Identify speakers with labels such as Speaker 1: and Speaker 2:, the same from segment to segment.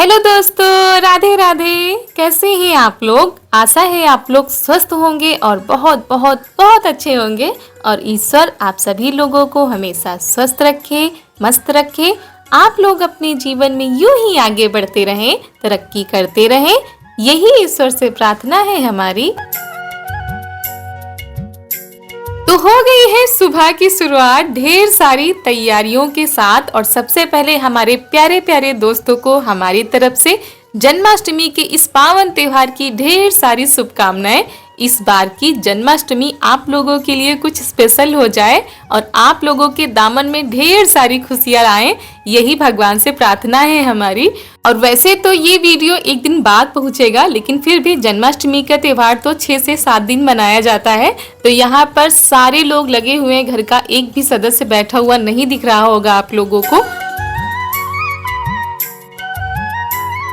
Speaker 1: Hello दोस्तों, राधे राधे। कैसे हैं आप लोग? आशा है आप लोग स्वस्थ होंगे और बहुत बहुत बहुत अच्छे होंगे। और ईश्वर आप सभी लोगों को हमेशा स्वस्थ रखे, मस्त रखे। आप लोग अपने जीवन में यूं ही आगे बढ़ते रहें, तरक्की करते रहें, यही ईश्वर से प्रार्थना है हमारी। तो हो गई है सुबह की शुरुआत ढेर सारी तैयारियों के साथ। और सबसे पहले हमारे प्यारे प्यारे दोस्तों को हमारी तरफ से जन्माष्टमी के इस पावन त्योहार की ढेर सारी शुभकामनाएं। इस बार की जन्माष्टमी आप लोगों के लिए कुछ स्पेशल हो जाए और आप लोगों के दामन में ढेर सारी खुशियां आए, यही भगवान से प्रार्थना है हमारी। और वैसे तो ये वीडियो एक दिन बाद पहुंचेगा, लेकिन फिर भी जन्माष्टमी का त्योहार तो 6 से 7 दिन मनाया जाता है। तो यहाँ पर सारे लोग लगे हुए हैं, घर का एक भी सदस्य बैठा हुआ नहीं दिख रहा होगा आप लोगों को।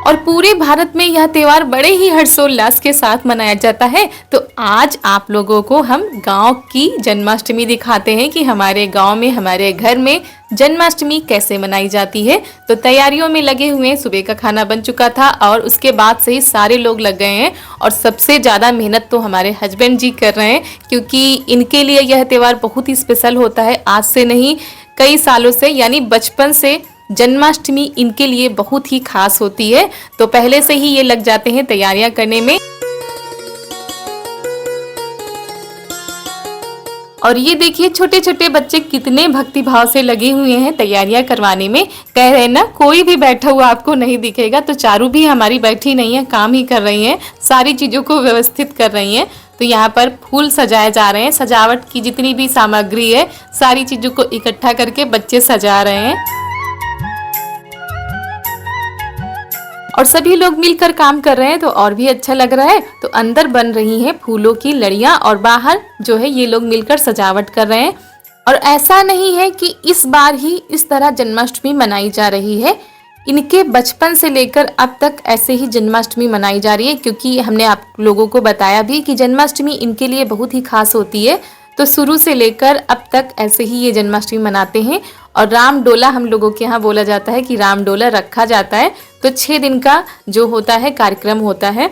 Speaker 1: और पूरे भारत में यह त्योहार बड़े ही हर्षोल्लास के साथ मनाया जाता है। तो आज आप लोगों को हम गांव की जन्माष्टमी दिखाते हैं कि हमारे गांव में, हमारे घर में जन्माष्टमी कैसे मनाई जाती है। तो तैयारियों में लगे हुए हैं, सुबह का खाना बन चुका था और उसके बाद से ही सारे लोग लग गए हैं। और सबसे ज़्यादा मेहनत तो हमारे हस्बैंड जी कर रहे हैं, क्योंकि इनके लिए यह त्योहार बहुत ही स्पेशल होता है। आज से नहीं, कई सालों से, यानी बचपन से जन्माष्टमी इनके लिए बहुत ही खास होती है। तो पहले से ही ये लग जाते हैं तैयारियां करने में। और ये देखिए छोटे छोटे बच्चे कितने भक्ति भाव से लगे हुए हैं तैयारियां करवाने में। कह रहे हैं ना, कोई भी बैठा हुआ आपको नहीं दिखेगा। तो चारू भी हमारी बैठी नहीं है, काम ही कर रही हैं, सारी चीज़ों को व्यवस्थित कर रही हैं। तो यहाँ पर फूल सजाए जा रहे हैं, सजावट की जितनी भी सामग्री है सारी चीज़ों को इकट्ठा करके बच्चे सजा रहे हैं। और सभी लोग मिलकर काम कर रहे हैं तो और भी अच्छा लग रहा है। तो अंदर बन रही हैं फूलों की लड़ियां और बाहर जो है ये लोग मिलकर सजावट कर रहे हैं। और ऐसा नहीं है कि इस बार ही इस तरह जन्माष्टमी मनाई जा रही है, इनके बचपन से लेकर अब तक ऐसे ही जन्माष्टमी मनाई जा रही है। क्योंकि हमने आप लोगों को बताया भी कि जन्माष्टमी इनके लिए बहुत ही खास होती है। तो शुरू से लेकर अब तक ऐसे ही ये जन्माष्टमी मनाते हैं। और राम डोला हम लोगों के यहाँ बोला जाता है कि राम डोला रखा जाता है। तो 6 दिन का जो होता है कार्यक्रम होता है।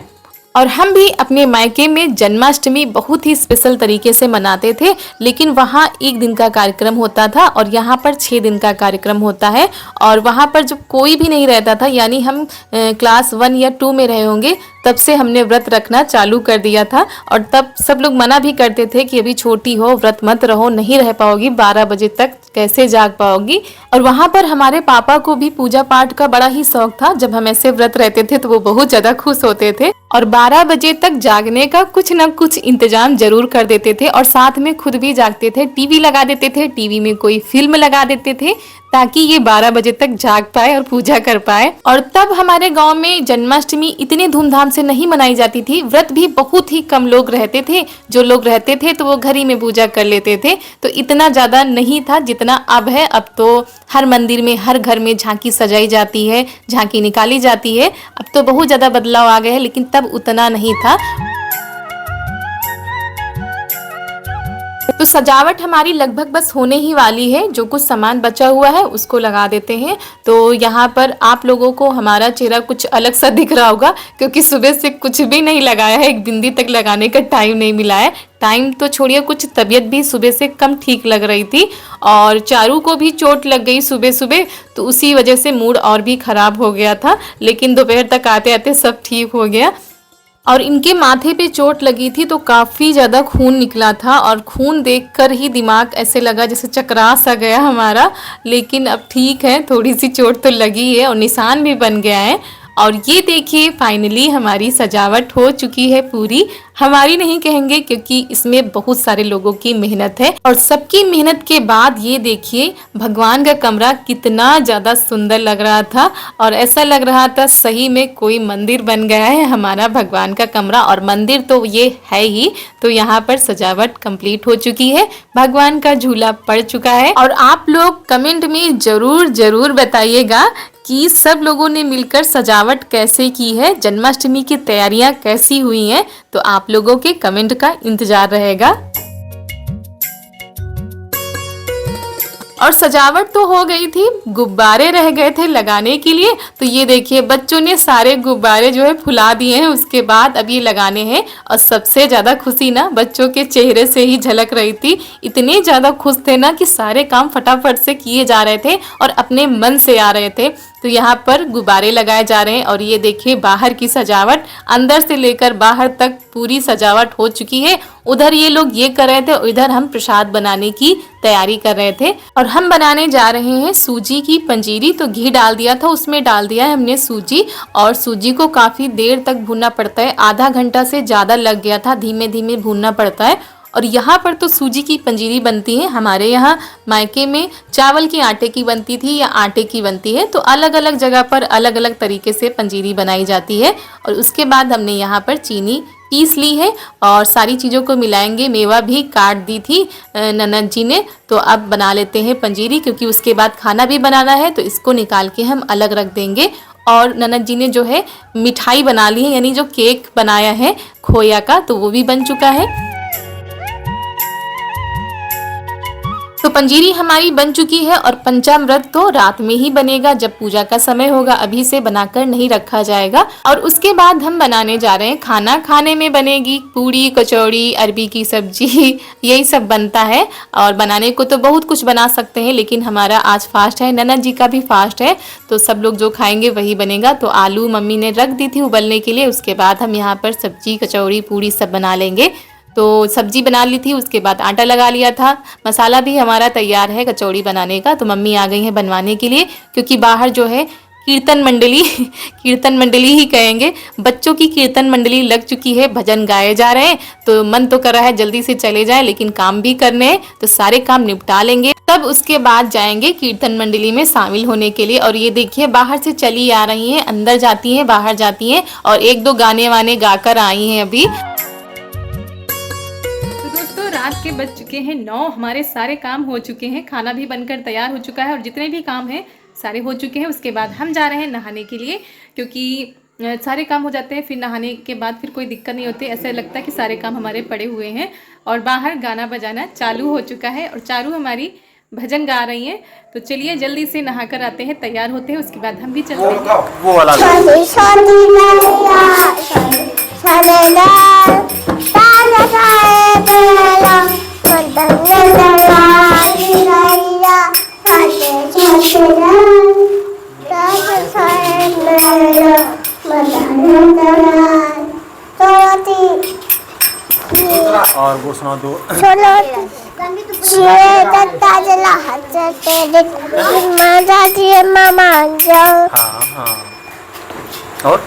Speaker 1: और हम भी अपने मायके में जन्माष्टमी बहुत ही स्पेशल तरीके से मनाते थे, लेकिन वहाँ 1 दिन का कार्यक्रम होता था और यहाँ पर 6 दिन का कार्यक्रम होता है। और वहाँ पर जब कोई भी नहीं रहता था, यानी हम क्लास 1 या 2 में रहे होंगे, तब से हमने व्रत रखना चालू कर दिया था। और तब सब लोग मना भी करते थे कि अभी छोटी हो, व्रत मत रहो, नहीं रह पाओगी, 12 बजे तक कैसे जाग पाओगी। और वहाँ पर हमारे पापा को भी पूजा पाठ का बड़ा ही शौक था। जब हम ऐसे व्रत रहते थे तो वो बहुत ज़्यादा खुश होते थे और 12 बजे तक जागने का कुछ ना कुछ इंतजाम जरूर कर देते थे। और साथ में खुद भी जागते थे, टीवी लगा देते थे, टीवी में कोई फिल्म लगा देते थे ताकि ये 12 बजे तक जाग पाए और पूजा कर पाए। और तब हमारे गांव में जन्माष्टमी इतने धूमधाम से नहीं मनाई जाती थी। व्रत भी बहुत ही कम लोग रहते थे, जो लोग रहते थे तो वो घर ही में पूजा कर लेते थे। तो इतना ज़्यादा नहीं था जितना अब है। अब तो हर मंदिर में, हर घर में झांकी सजाई जाती है, झांकी निकाली जाती है। अब तो बहुत ज़्यादा बदलाव आ गए हैं, लेकिन तब उतना नहीं था। तो सजावट हमारी लगभग बस होने ही वाली है। जो कुछ सामान बचा हुआ है उसको लगा देते हैं। तो यहाँ पर आप लोगों को हमारा चेहरा कुछ अलग सा दिख रहा होगा, क्योंकि सुबह से कुछ भी नहीं लगाया है, एक बिंदी तक लगाने का टाइम नहीं मिला है। टाइम तो छोड़िए, कुछ तबीयत भी सुबह से कम ठीक लग रही थी। और चारू को भी चोट लग गई सुबह सुबह, तो उसी वजह से मूड और भी ख़राब हो गया था। लेकिन दोपहर तक आते आते सब ठीक हो गया। और इनके माथे पे चोट लगी थी तो काफ़ी ज़्यादा खून निकला था। और खून देखकर ही दिमाग ऐसे लगा जैसे चकरा सा गया हमारा। लेकिन अब ठीक है, थोड़ी सी चोट तो लगी है और निशान भी बन गया है। और ये देखिए फाइनली हमारी सजावट हो चुकी है पूरी। हमारी नहीं कहेंगे, क्योंकि इसमें बहुत सारे लोगों की मेहनत है। और सबकी मेहनत के बाद ये देखिए भगवान का कमरा कितना ज़्यादा सुंदर लग रहा था। और ऐसा लग रहा था सही में कोई मंदिर बन गया है हमारा भगवान का कमरा। और मंदिर तो ये है ही। तो यहाँ पर सजावट कंप्लीट हो चुकी है, भगवान का झूला पड़ चुका है। और आप लोग कमेंट में ज़रूर ज़रूर बताइएगा कि सब लोगों ने मिलकर सजावट कैसे की है, जन्माष्टमी की तैयारियां कैसी हुई हैं। तो आप लोगों के कमेंट का इंतजार रहेगा। और सजावट तो हो गई थी, गुब्बारे रह गए थे लगाने के लिए। तो ये देखिए बच्चों ने सारे गुब्बारे जो है फुला दिए हैं, उसके बाद अब ये लगाने हैं। और सबसे ज़्यादा खुशी ना बच्चों के चेहरे से ही झलक रही थी। इतने ज़्यादा खुश थे ना कि सारे काम फटाफट से किए जा रहे थे और अपने मन से आ रहे थे। तो यहाँ पर गुब्बारे लगाए जा रहे हैं और ये देखिए बाहर की सजावट, अंदर से लेकर बाहर तक पूरी सजावट हो चुकी है। उधर ये लोग ये कर रहे थे और इधर हम प्रसाद बनाने की तैयारी कर रहे थे। और हम बनाने जा रहे हैं सूजी की पंजीरी। तो घी डाल दिया था, उसमें डाल दिया है हमने सूजी। और सूजी को काफ़ी देर तक भूनना पड़ता है, आधा घंटा से ज़्यादा लग गया था, धीमे धीमे भूनना पड़ता है। और यहाँ पर तो सूजी की पंजीरी बनती है, हमारे यहाँ मायके में चावल के आटे की बनती थी या आटे की बनती है। तो अलग अलग जगह पर अलग अलग तरीके से पंजीरी बनाई जाती है। और उसके बाद हमने यहाँ पर चीनी पीस ली है और सारी चीज़ों को मिलाएंगे। मेवा भी काट दी थी ननद जी ने। तो अब बना लेते हैं पंजीरी, क्योंकि उसके बाद खाना भी बनाना है। तो इसको निकाल के हम अलग रख देंगे। और ननद जी ने जो है मिठाई बना ली है, यानी जो केक बनाया है खोया का, तो वो भी बन चुका है। तो पंजीरी हमारी बन चुकी है और पंचामृत तो रात में ही बनेगा, जब पूजा का समय होगा, अभी से बनाकर नहीं रखा जाएगा। और उसके बाद हम बनाने जा रहे हैं खाना। खाने में बनेगी पूड़ी, कचौड़ी, अरबी की सब्जी, यही सब बनता है। और बनाने को तो बहुत कुछ बना सकते हैं, लेकिन हमारा आज फास्ट है, ननद जी का भी फास्ट है, तो सब लोग जो खाएंगे वही बनेगा। तो आलू मम्मी ने रख दी थी उबलने के लिए, उसके बाद हम यहाँ पर सब्जी, कचौड़ी, पूड़ी सब बना लेंगे। तो सब्जी बना ली थी, उसके बाद आटा लगा लिया था। मसाला भी हमारा तैयार है कचौड़ी बनाने का। तो मम्मी आ गई हैं बनवाने के लिए, क्योंकि बाहर जो है कीर्तन मंडली कीर्तन मंडली ही कहेंगे, बच्चों की कीर्तन मंडली लग चुकी है, भजन गाए जा रहे हैं। तो मन तो कर रहा है जल्दी से चले जाए, लेकिन काम भी करने हैं, तो सारे काम निपटा लेंगे, तब उसके बाद जाएंगे कीर्तन मंडली में शामिल होने के लिए। और ये देखिए बाहर से चली आ रही हैं, अंदर जाती हैं, बाहर जाती हैं, और एक दो गाने वाने गाकर आई हैं अभी। रात के बज चुके हैं 9, हमारे सारे काम हो चुके हैं, खाना भी बनकर तैयार हो चुका है और जितने भी काम हैं सारे हो चुके हैं। उसके बाद हम जा रहे हैं नहाने के लिए, क्योंकि सारे काम हो जाते हैं, फिर नहाने के बाद फिर कोई दिक्कत नहीं होती, ऐसा लगता है कि सारे काम हमारे पड़े हुए हैं। और बाहर गाना बजाना चालू हो चुका है और चारू हमारी भजन गा रही हैं। तो चलिए जल्दी से नहा कर आते हैं, तैयार होते हैं, उसके बाद हम भी चलते
Speaker 2: और वो सुना दो। हाँ हाँ। और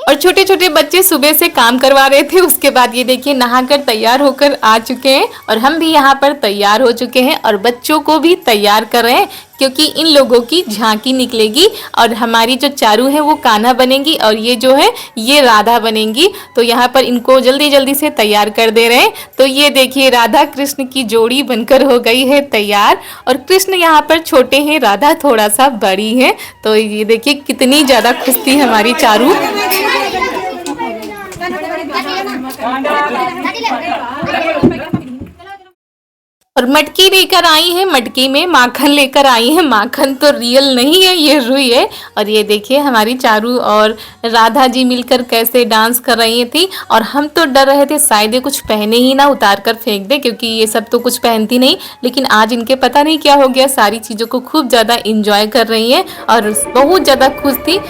Speaker 1: और छोटे छोटे बच्चे सुबह से काम करवा रहे थे। उसके बाद ये देखिए नहाकर तैयार होकर आ चुके हैं और हम भी यहाँ पर तैयार हो चुके हैं और बच्चों को भी तैयार कर रहे हैं, क्योंकि इन लोगों की झांकी निकलेगी और हमारी जो चारू है वो कान्हा बनेंगी और ये जो है ये राधा बनेंगी। तो यहाँ पर इनको जल्दी जल्दी से तैयार कर दे रहे हैं। तो ये देखिए राधा कृष्ण की जोड़ी बनकर हो गई है तैयार। और कृष्ण यहाँ पर छोटे हैं, राधा थोड़ा सा बड़ी है। तो ये देखिए कितनी ज़्यादा खुश थी हमारी चारू। और मटकी लेकर आई है, मटकी में माखन लेकर आई है। माखन तो रियल नहीं है, ये रुई है। और ये देखिए हमारी चारू और राधा जी मिलकर कैसे डांस कर रही थी। और हम तो डर रहे थे शायद ये कुछ पहने ही ना, उतार कर फेंक दे, क्योंकि ये सब तो कुछ पहनती नहीं। लेकिन आज इनके पता नहीं क्या हो गया, सारी चीज़ों को खूब ज़्यादा इंजॉय कर रही है और बहुत ज़्यादा खुश थी।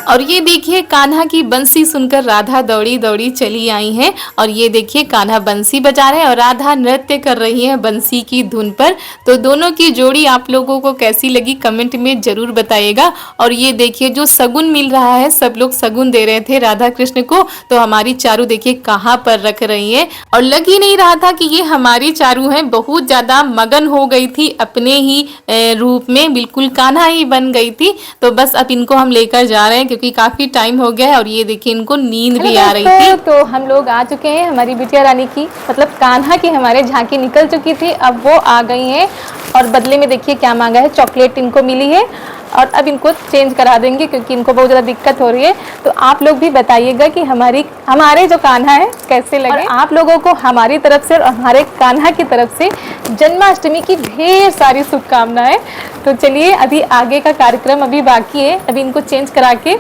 Speaker 1: और ये देखिए कान्हा की बंसी सुनकर राधा दौड़ी दौड़ी चली आई हैं। और ये देखिए कान्हा बंसी बजा रहे हैं और राधा नृत्य कर रही है बंसी की धुन पर। तो दोनों की जोड़ी आप लोगों को कैसी लगी कमेंट में ज़रूर बताइएगा। और ये देखिए जो सगुन मिल रहा है, सब लोग सगुन दे रहे थे राधा कृष्ण को। तो हमारी चारू देखिए कहाँ पर रख रही है और लग ही नहीं रहा था कि ये हमारी चारू है। बहुत ज़्यादा मगन हो गई थी अपने ही रूप में, बिल्कुल कान्हा ही बन गई थी। तो बस अब इनको हम लेकर जा रहे हैं, क्योंकि काफी टाइम हो गया है और ये देखिए इनको नींद भी आ रही थी। तो हम लोग आ चुके हैं, हमारी बिटिया रानी की मतलब कान्हा की हमारे झांकी निकल चुकी थी, अब वो आ गई हैं। और बदले में देखिए क्या मांगा है, चॉकलेट इनको मिली है और अब इनको चेंज करा देंगे क्योंकि इनको बहुत ज़्यादा दिक्कत हो रही है। तो आप लोग भी बताइएगा कि हमारे जो कान्हा है कैसे लगे। और आप लोगों को हमारी तरफ से और हमारे कान्हा की तरफ से जन्माष्टमी की ढेर सारी शुभकामनाएं। तो चलिए अभी आगे का कार्यक्रम अभी बाकी है, अभी इनको चेंज करा के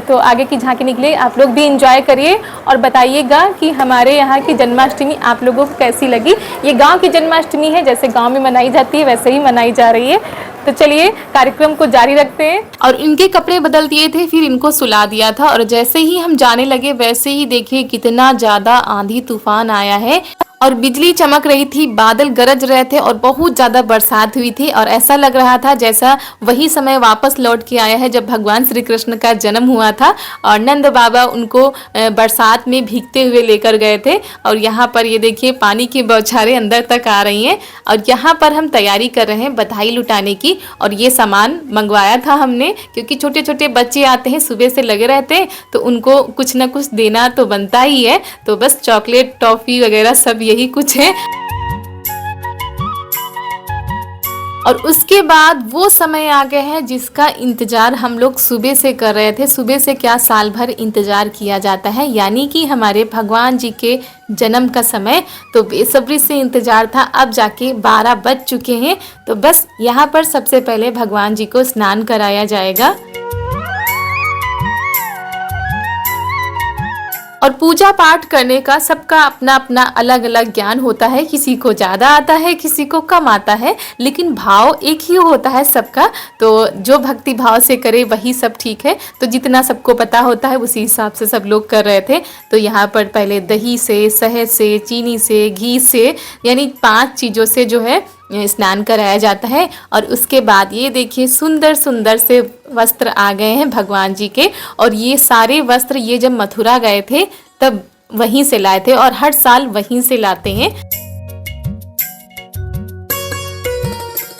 Speaker 1: तो आगे की झांकी निकले। आप लोग भी एंजॉय करिए और बताइएगा कि हमारे यहाँ की जन्माष्टमी आप लोगों को कैसी लगी। ये गांव की जन्माष्टमी है, जैसे गांव में मनाई जाती है वैसे ही मनाई जा रही है। तो चलिए कार्यक्रम को जारी रखते हैं। और इनके कपड़े बदल दिए थे, फिर इनको सुला दिया था और जैसे ही हम जाने लगे वैसे ही देखिए कितना ज़्यादा आंधी तूफान आया है और बिजली चमक रही थी, बादल गरज रहे थे और बहुत ज़्यादा बरसात हुई थी। और ऐसा लग रहा था जैसा वही समय वापस लौट के आया है जब भगवान श्री कृष्ण का जन्म हुआ था और नंद बाबा उनको बरसात में भीगते हुए लेकर गए थे। और यहाँ पर ये देखिए पानी की बौछारें अंदर तक आ रही हैं और यहाँ पर हम तैयारी कर रहे हैं बधाई लुटाने की। और ये सामान मंगवाया था हमने क्योंकि छोटे छोटे बच्चे आते हैं, सुबह से लगे रहते हैं, तो उनको कुछ ना कुछ देना तो बनता ही है। तो बस चॉकलेट, टॉफ़ी वगैरह सब यही कुछ है। और उसके बाद वो समय आ गए हैं जिसका इंतज़ार हम लोग सुबह से कर रहे थे। सुबह से क्या, साल भर इंतज़ार किया जाता है, यानी कि हमारे भगवान जी के जन्म का समय। तो बेसब्री से इंतज़ार था, अब जाके 12 बज चुके हैं। तो बस यहाँ पर सबसे पहले भगवान जी को स्नान कराया जाएगा और पूजा पाठ करने का सबका अपना अपना अलग अलग ज्ञान होता है। किसी को ज़्यादा आता है, किसी को कम आता है, लेकिन भाव एक ही होता है सबका। तो जो भक्ति भाव से करे वही सब ठीक है। तो जितना सबको पता होता है उसी हिसाब से सब लोग कर रहे थे। तो यहाँ पर पहले दही से, शहद से, चीनी से, घी से, यानी 5 चीज़ों से जो है स्नान कराया जाता है। और उसके बाद ये देखिए सुंदर सुंदर से वस्त्र आ गए हैं भगवान जी के। और ये सारे वस्त्र ये जब मथुरा गए थे तब वहीं से लाए थे और हर साल वहीं से लाते हैं।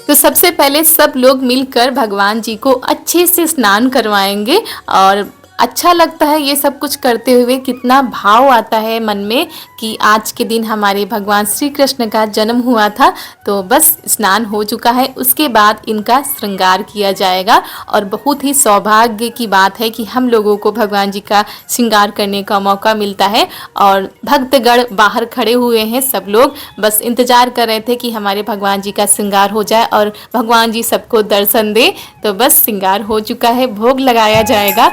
Speaker 1: तो सबसे पहले सब लोग मिलकर भगवान जी को अच्छे से स्नान करवाएंगे और अच्छा लगता है ये सब कुछ करते हुए। कितना भाव आता है मन में कि आज के दिन हमारे भगवान श्री कृष्ण का जन्म हुआ था। तो बस स्नान हो चुका है, उसके बाद इनका श्रृंगार किया जाएगा। और बहुत ही सौभाग्य की बात है कि हम लोगों को भगवान जी का श्रृंगार करने का मौका मिलता है। और भक्तगण बाहर खड़े हुए हैं, सब लोग बस इंतज़ार कर रहे थे कि हमारे भगवान जी का श्रृंगार हो जाए और भगवान जी सबको दर्शन दे। तो बस श्रृंगार हो चुका है, भोग लगाया जाएगा।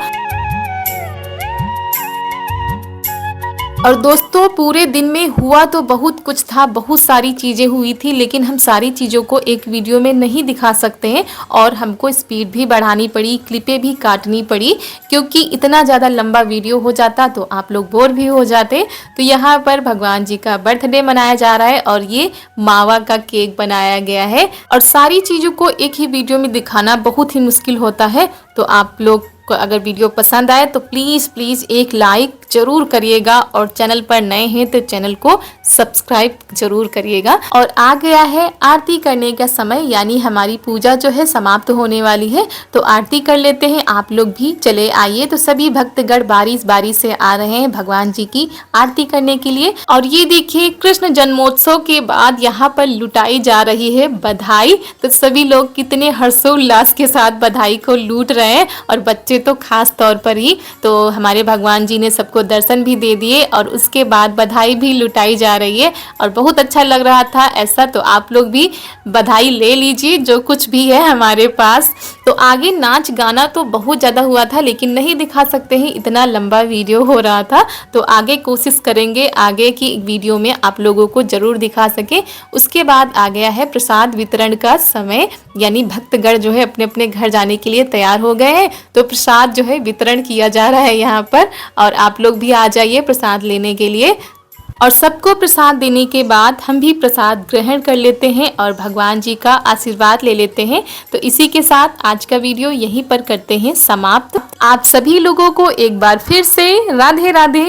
Speaker 1: और दोस्तों पूरे दिन में हुआ तो बहुत कुछ था, बहुत सारी चीज़ें हुई थी, लेकिन हम सारी चीज़ों को एक वीडियो में नहीं दिखा सकते हैं और हमको स्पीड भी बढ़ानी पड़ी, क्लिपें भी काटनी पड़ी, क्योंकि इतना ज़्यादा लंबा वीडियो हो जाता तो आप लोग बोर भी हो जाते। तो यहाँ पर भगवान जी का बर्थडे मनाया जा रहा है और ये मावा का केक बनाया गया है। और सारी चीज़ों को एक ही वीडियो में दिखाना बहुत ही मुश्किल होता है। तो आप लोग को अगर वीडियो पसंद आए तो प्लीज़ एक लाइक ज़रूर करिएगा और चैनल पर नए हैं तो चैनल को सब्सक्राइब ज़रूर करिएगा। और आ गया है आरती करने का समय, यानी हमारी पूजा जो है समाप्त होने वाली है। तो आरती कर लेते हैं, आप लोग भी चले आइए। तो सभी भक्तगण बारी से आ रहे हैं भगवान जी की आरती करने के लिए। और ये देखिए कृष्ण जन्मोत्सव के बाद यहाँ पर लुटाई जा रही है बधाई। तो सभी लोग कितने हर्षोल्लास के साथ बधाई को लूट रहे हैं और बच्चे तो खास तौर पर ही। तो हमारे भगवान जी ने सबको दर्शन भी दे दिए और उसके बाद बधाई भी लुटाई जा रही है और बहुत अच्छा लग रहा था ऐसा। तो आप लोग भी बधाई ले लीजिए जो कुछ भी है हमारे पास। तो आगे नाच गाना तो बहुत ज़्यादा हुआ था, लेकिन नहीं दिखा सकते हैं, इतना लंबा वीडियो हो रहा था। तो आगे कोशिश करेंगे आगे की वीडियो में आप लोगों को ज़रूर दिखा सके। उसके बाद आ गया है प्रसाद वितरण का समय, यानी भक्तगण जो है अपने अपने घर जाने के लिए तैयार हो गए हैं। तो प्रसाद जो है वितरण किया जा रहा है यहाँ पर और आप लोग भी आ जाइए प्रसाद लेने के लिए। और सबको प्रसाद देने के बाद हम भी प्रसाद ग्रहण कर लेते हैं और भगवान जी का आशीर्वाद ले लेते हैं। तो इसी के साथ आज का वीडियो यहीं पर करते हैं समाप्त। आप सभी लोगों को एक बार फिर से राधे राधे।